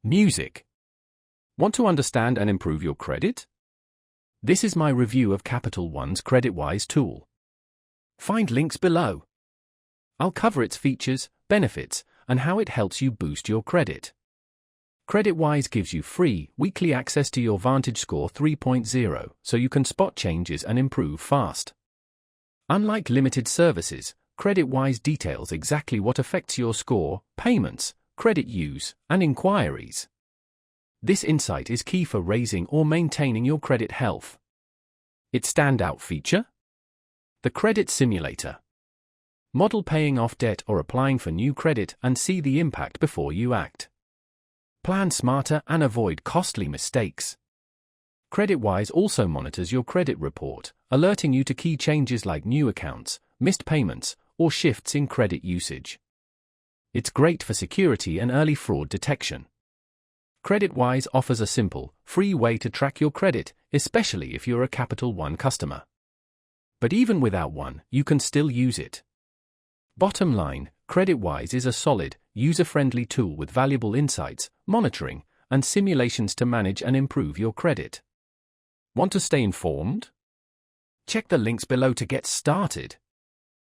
Music. Want to understand and improve your credit? This is my review of Capital One's CreditWise tool. Find links below. I'll cover its features, benefits, and how it helps you boost your credit. CreditWise gives you free, weekly access to your VantageScore 3.0 so you can spot changes and improve fast. Unlike limited services, CreditWise details exactly what affects your score, payments, credit use, and inquiries. This insight is key for raising or maintaining your credit health. Its standout feature? The Credit Simulator. Model paying off debt or applying for new credit and see the impact before you act. Plan smarter and avoid costly mistakes. CreditWise also monitors your credit report, alerting you to key changes like new accounts, missed payments, or shifts in credit usage. It's great for security and early fraud detection. CreditWise offers a simple, free way to track your credit, especially if you're a Capital One customer. But even without one, you can still use it. Bottom line, CreditWise is a solid, user-friendly tool with valuable insights, monitoring, and simulations to manage and improve your credit. Want to stay informed? Check the links below to get started.